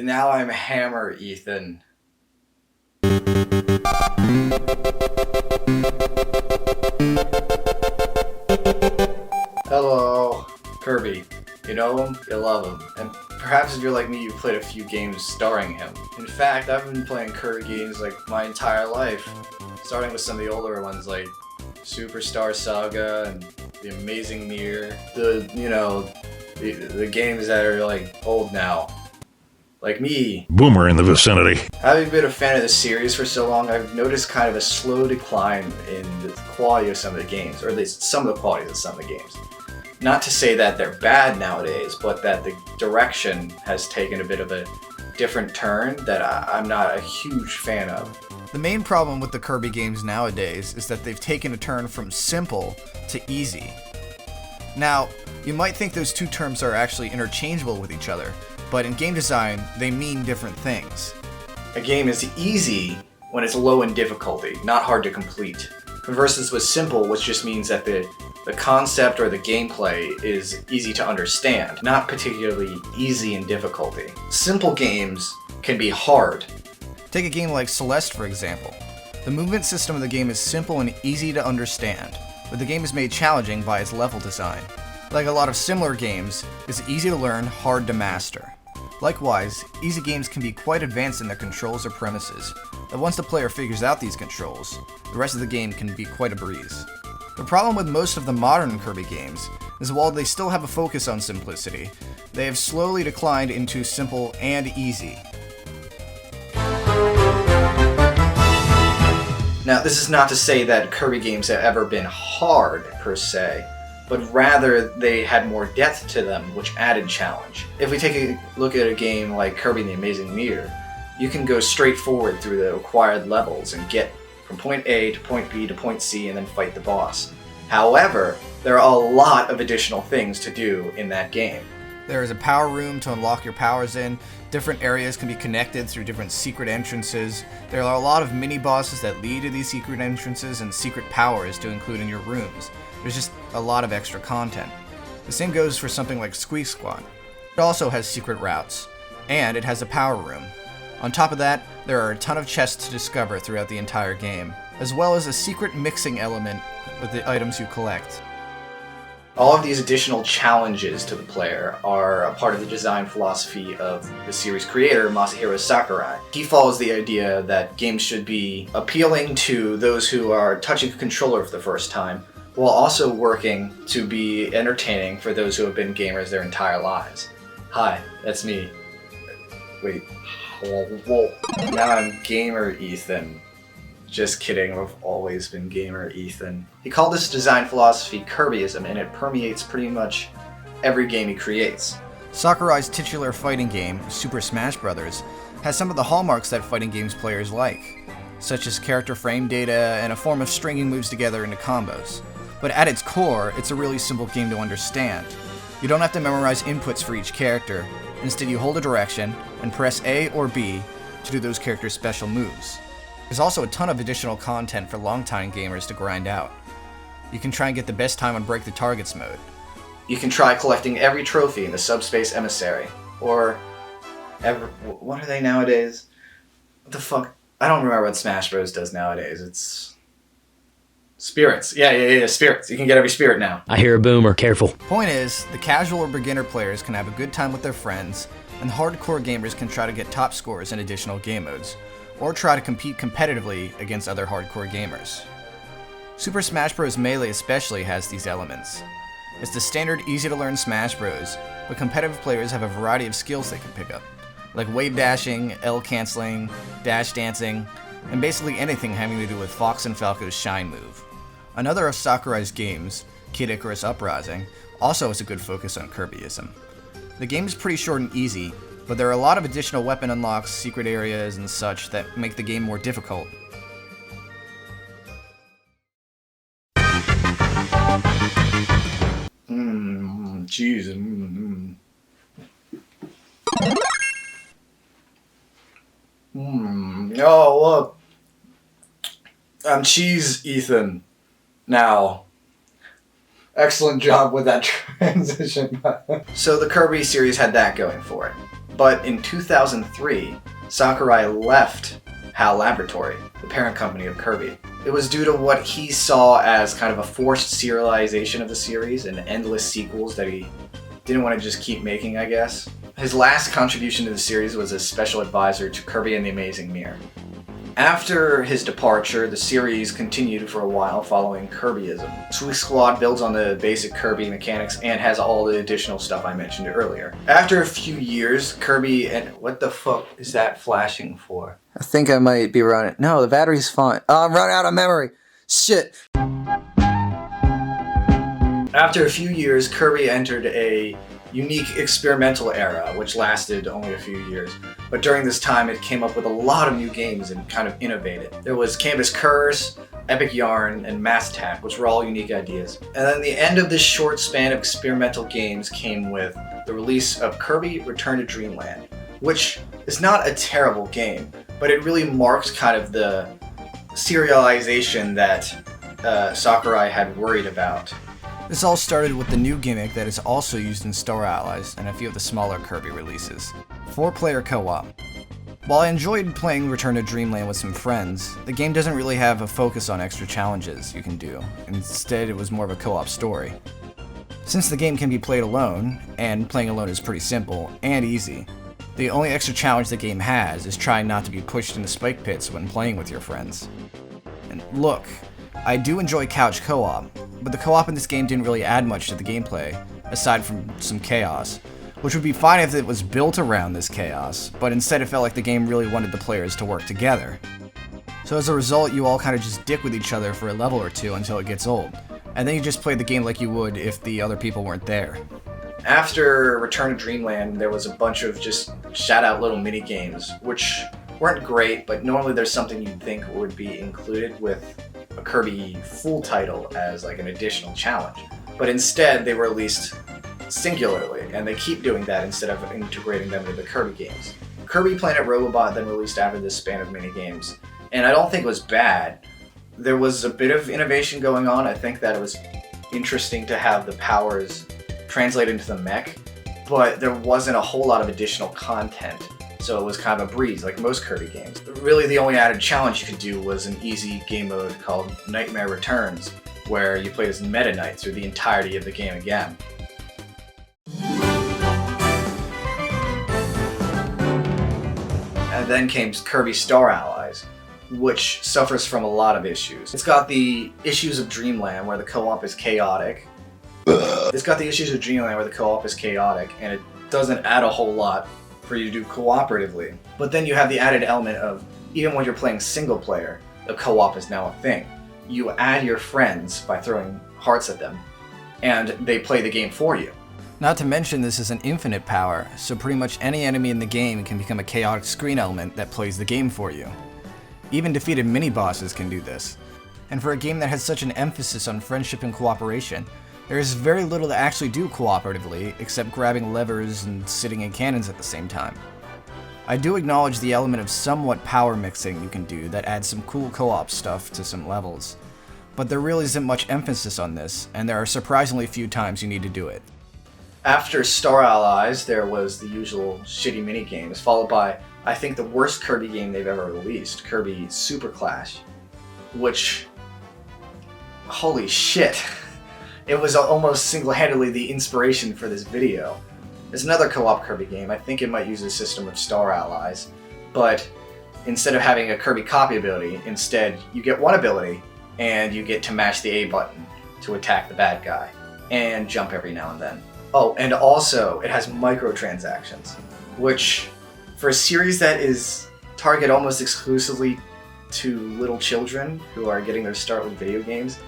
Now I'm Hammer Ethan. Hello, Kirby. You know him, you love him, and perhaps if you're like me, you've played a few games starring him. In fact, I've been playing Kirby games like my entire life, starting with some of the older ones like Superstar Saga and The Amazing Mirror. The games that are like old now. Like me. Boomer in the vicinity. Having been a fan of the series for so long, I've noticed kind of a slow decline in the quality of some of the games, or at least some of the quality of some of the games. Not to say that they're bad nowadays, but that the direction has taken a bit of a different turn that I'm not a huge fan of. The main problem with the Kirby games nowadays is that they've taken a turn from simple to easy. Now, you might think those two terms are actually interchangeable with each other, but in game design, they mean different things. A game is easy when it's low in difficulty, not hard to complete. Versus with simple, which just means that the concept or the gameplay is easy to understand, not particularly easy in difficulty. Simple games can be hard. Take a game like Celeste, for example. The movement system of the game is simple and easy to understand, but the game is made challenging by its level design. Like a lot of similar games, it's easy to learn, hard to master. Likewise, easy games can be quite advanced in their controls or premises, but once the player figures out these controls, the rest of the game can be quite a breeze. The problem with most of the modern Kirby games is while they still have a focus on simplicity, they have slowly declined into simple and easy. Now, this is not to say that Kirby games have ever been hard, per se, but rather they had more depth to them, which added challenge. If we take a look at a game like Kirby and the Amazing Mirror, you can go straight forward through the required levels and get from point A to point B to point C and then fight the boss. However, there are a lot of additional things to do in that game. There is a power room to unlock your powers in, different areas can be connected through different secret entrances, there are a lot of mini-bosses that lead to these secret entrances and secret powers to include in your rooms. There's just a lot of extra content. The same goes for something like Squeak Squad. It also has secret routes, and it has a power room. On top of that, there are a ton of chests to discover throughout the entire game, as well as a secret mixing element with the items you collect. All of these additional challenges to the player are a part of the design philosophy of the series creator, Masahiro Sakurai. He follows the idea that games should be appealing to those who are touching a controller for the first time, while also working to be entertaining for those who have been gamers their entire lives. Hi, that's me. Wait. Now I'm Gamer Ethan. Just kidding, I've always been Gamer Ethan. He called this design philosophy Kirbyism, and it permeates pretty much every game he creates. Sakurai's titular fighting game, Super Smash Bros., has some of the hallmarks that fighting games players like, such as character frame data and a form of stringing moves together into combos. But at its core, it's a really simple game to understand. You don't have to memorize inputs for each character. Instead, you hold a direction and press A or B to do those characters' special moves. There's also a ton of additional content for longtime gamers to grind out. You can try and get the best time on Break the Targets mode. You can try collecting every trophy in the Subspace Emissary, or what are they nowadays? What the fuck? I don't remember what Smash Bros. Does nowadays. It's spirits. Yeah, spirits. You can get every spirit now. I hear a boomer, careful. Point is, the casual or beginner players can have a good time with their friends, and hardcore gamers can try to get top scores in additional game modes, or try to compete competitively against other hardcore gamers. Super Smash Bros. Melee especially has these elements. It's the standard easy-to-learn Smash Bros., but competitive players have a variety of skills they can pick up, like wave dashing, L canceling, dash dancing, and basically anything having to do with Fox and Falco's Shine move. Another of Sakurai's games, Kid Icarus Uprising, also has a good focus on Kirbyism. The game is pretty short and easy, but there are a lot of additional weapon unlocks, secret areas, and such that make the game more difficult. Cheese. Oh, look. I'm Cheese Ethan. Now. Excellent job with that transition. So the Kirby series had that going for it. But in 2003, Sakurai left HAL Laboratory, the parent company of Kirby. It was due to what he saw as kind of a forced serialization of the series and endless sequels that he didn't want to just keep making, I guess. His last contribution to the series was as special advisor to Kirby and the Amazing Mirror. After his departure, the series continued for a while following Kirbyism. Sweet Squad builds on the basic Kirby mechanics and has all the additional stuff I mentioned earlier. After a few years, Kirby and... What the fuck is that flashing for? I think I might be running... No, the battery's fine. Oh, I'm running out of memory. Shit. After a few years, Kirby entered a unique experimental era, which lasted only a few years. But during this time, it came up with a lot of new games and kind of innovated. There was Canvas Curse, Epic Yarn, and Mass Attack, which were all unique ideas. And then the end of this short span of experimental games came with the release of Kirby Return to Dreamland, which is not a terrible game, but it really marked kind of the serialization that Sakurai had worried about. This all started with the new gimmick that is also used in Star Allies and a few of the smaller Kirby releases: 4-player co-op. While I enjoyed playing Return to Dreamland with some friends, the game doesn't really have a focus on extra challenges you can do. Instead, it was more of a co-op story. Since the game can be played alone, and playing alone is pretty simple and easy, the only extra challenge the game has is trying not to be pushed into spike pits when playing with your friends. And look, I do enjoy couch co-op, but the co-op in this game didn't really add much to the gameplay, aside from some chaos, which would be fine if it was built around this chaos, but instead it felt like the game really wanted the players to work together. So as a result, you all kind of just dick with each other for a level or two until it gets old, and then you just play the game like you would if the other people weren't there. After Return to Dreamland, there was a bunch of just shout-out little mini-games, which weren't great, but normally there's something you'd think would be included with a Kirby full title as like an additional challenge. But instead, they were released singularly, and they keep doing that instead of integrating them into the Kirby games. Kirby Planet Robobot then released after this span of minigames, and I don't think it was bad. There was a bit of innovation going on. I think that it was interesting to have the powers translate into the mech, but there wasn't a whole lot of additional content. So it was kind of a breeze, like most Kirby games. Really, the only added challenge you could do was an easy game mode called Nightmare Returns, where you played as Meta Knight through the entirety of the game again. And then came Kirby Star Allies, which suffers from a lot of issues. It's got the issues of Dreamland, where the co-op is chaotic. And it doesn't add a whole lot for you to do cooperatively. But then you have the added element of, even when you're playing single player, the co-op is now a thing. You add your friends by throwing hearts at them, and they play the game for you. Not to mention this is an infinite power, so pretty much any enemy in the game can become a chaotic screen element that plays the game for you. Even defeated mini-bosses can do this. And for a game that has such an emphasis on friendship and cooperation, there is very little to actually do cooperatively, except grabbing levers and sitting in cannons at the same time. I do acknowledge the element of somewhat power mixing you can do that adds some cool co-op stuff to some levels, but there really isn't much emphasis on this, and there are surprisingly few times you need to do it. After Star Allies, there was the usual shitty minigames, followed by, I think, the worst Kirby game they've ever released, Kirby Super Clash, which... holy shit. It was almost single-handedly the inspiration for this video. It's another co-op Kirby game. I think it might use a system of Star Allies, but instead of having a Kirby copy ability, instead you get one ability, and you get to mash the A button to attack the bad guy, and jump every now and then. Oh, and also, it has microtransactions, which, for a series that is targeted almost exclusively to little children who are getting their start with video games,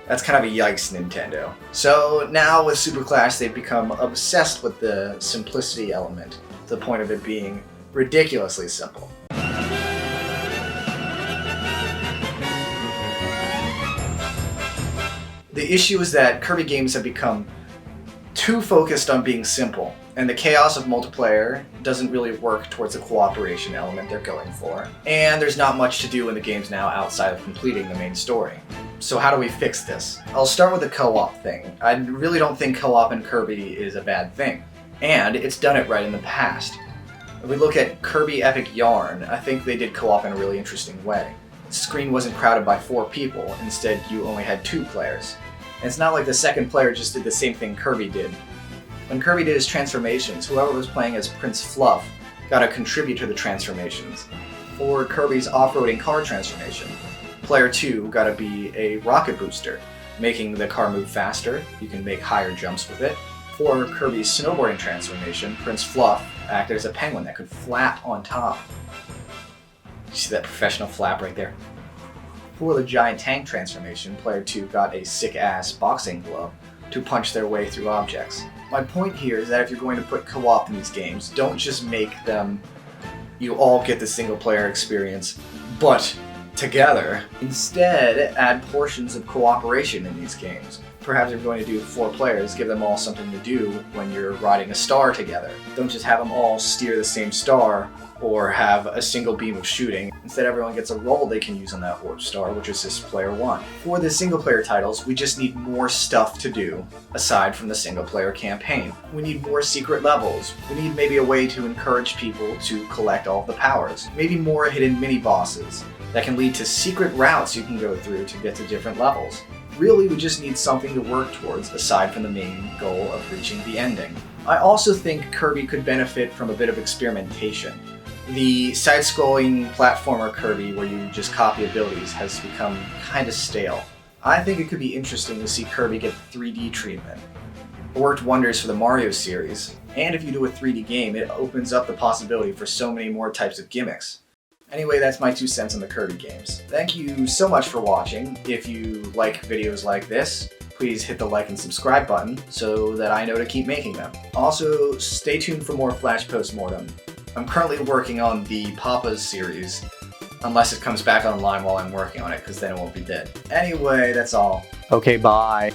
that's kind of a yikes, Nintendo. So now with Super Clash, they've become obsessed with the simplicity element, to the point of it being ridiculously simple. The issue is that Kirby games have become too focused on being simple, and the chaos of multiplayer doesn't really work towards the cooperation element they're going for. And there's not much to do in the games now outside of completing the main story. So how do we fix this? I'll start with the co-op thing. I really don't think co-op in Kirby is a bad thing. And it's done it right in the past. If we look at Kirby Epic Yarn, I think they did co-op in a really interesting way. The screen wasn't crowded by 4 people, instead you only had 2 players. And it's not like the second player just did the same thing Kirby did. When Kirby did his transformations, whoever was playing as Prince Fluff got to contribute to the transformations. For Kirby's off-roading car transformation, player 2 got to be a rocket booster, making the car move faster. You can make higher jumps with it. For Kirby's snowboarding transformation, Prince Fluff acted as a penguin that could flap on top. You see that professional flap right there? For the giant tank transformation, player 2 got a sick-ass boxing glove to punch their way through objects. My point here is that if you're going to put co-op in these games, don't just make them you all get the single-player experience, but together. Instead, add portions of cooperation in these games. Perhaps if you're going to do 4 players, give them all something to do when you're riding a star together. Don't just have them all steer the same star or have a single beam of shooting. Instead, everyone gets a role they can use on that warp star, which assists player 1. For the single player titles, we just need more stuff to do aside from the single player campaign. We need more secret levels. We need maybe a way to encourage people to collect all the powers. Maybe more hidden mini bosses that can lead to secret routes you can go through to get to different levels. Really, we just need something to work towards aside from the main goal of reaching the ending. I also think Kirby could benefit from a bit of experimentation. The side-scrolling platformer Kirby where you just copy abilities has become kinda stale. I think it could be interesting to see Kirby get 3D treatment. It worked wonders for the Mario series, and if you do a 3D game, it opens up the possibility for so many more types of gimmicks. Anyway, that's my 2 cents on the Kirby games. Thank you so much for watching. If you like videos like this, please hit the like and subscribe button so that I know to keep making them. Also, stay tuned for more Flash Postmortem. I'm currently working on the Papa's series, unless it comes back online while I'm working on it, because then it won't be dead. Anyway, that's all. Okay, bye.